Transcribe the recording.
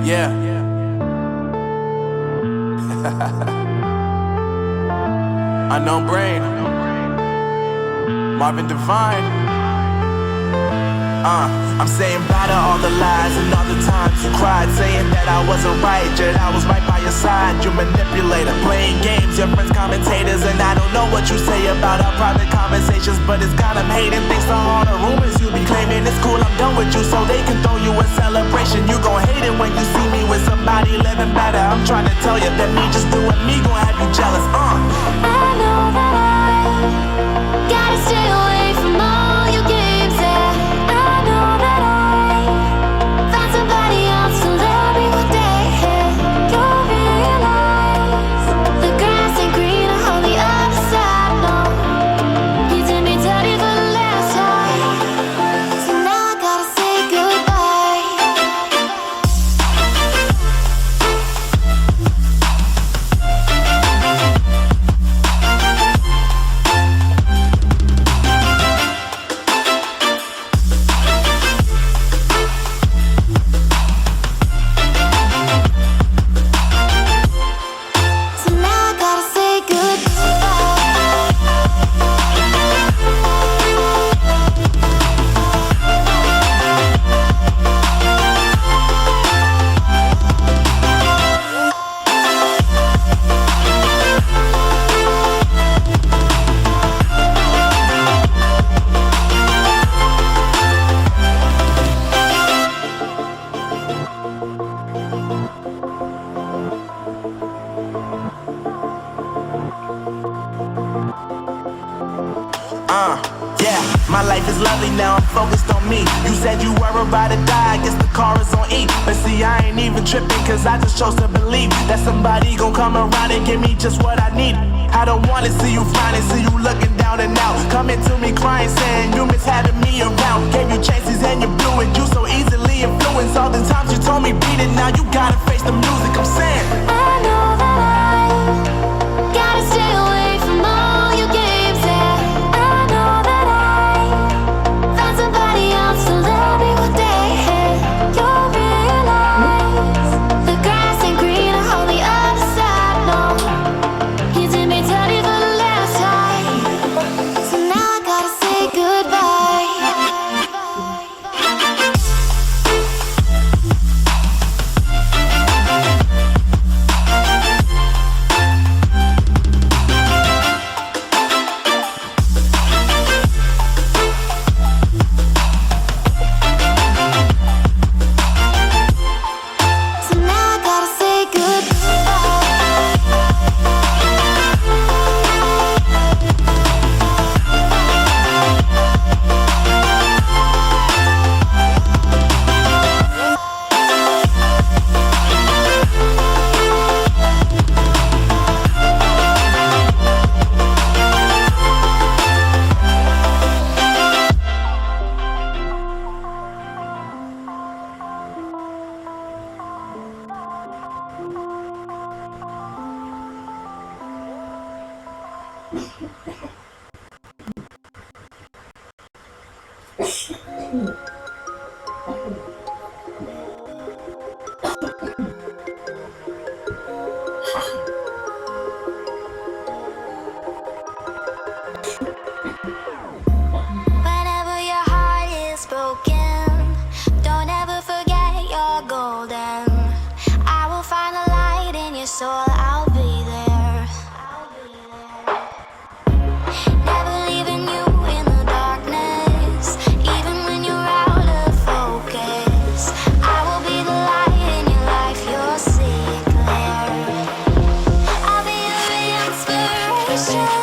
Yeah. Unknown Brain, Marvin Divine. I'm saying bye to all the lies and all the times you cried, saying that I wasn't right, yet I was right by your side. You manipulator, playing games, your friends commentators, and I don't know what you say about our private conversations, but it's got them hating. Thanks to all the rumors you be claiming. It's cool, I'm done with you, so they can throw you a celebration. You gon' hate it when you see me with somebody living better. I'm trying to tell you that me just doing me gon' have you jealous. I know that I gotta stay away from all your games, yeah. I know that I found somebody else to love me one day, yeah. You'll realize the grass ain't greener on the other side, no. You did me dirty for the last time, so now I gotta say goodbye. So now I gotta say Yeah, my life is lovely now, I'm focused on me. You said you were about to die, I guess the car is on E. But see, I ain't even tripping, cause I just chose to believe that somebody gon' come around and give me just what I need. I don't wanna see you finding, see you looking down and out, coming to me crying, saying you miss having me around. Gave you chances and you blew it, you so easily influenced. All the times you told me beat it, now you gotta face the music. I'm saying I know that I gotta stay away from all your games, yeah. I know that I found somebody else to love me one day, yeah. You'll realize the grass ain't greener on the other side, no. You did me dirty for the last time, so now I gotta say goodbye. So now I gotta say Whenever your heart is broken, don't ever forget you're golden. I will find a light in your soul, I'll be there. Never leaving you in the darkness, even when you're out of focus. I will be the light in your life, you'll see it clear. I'll be your inspiration.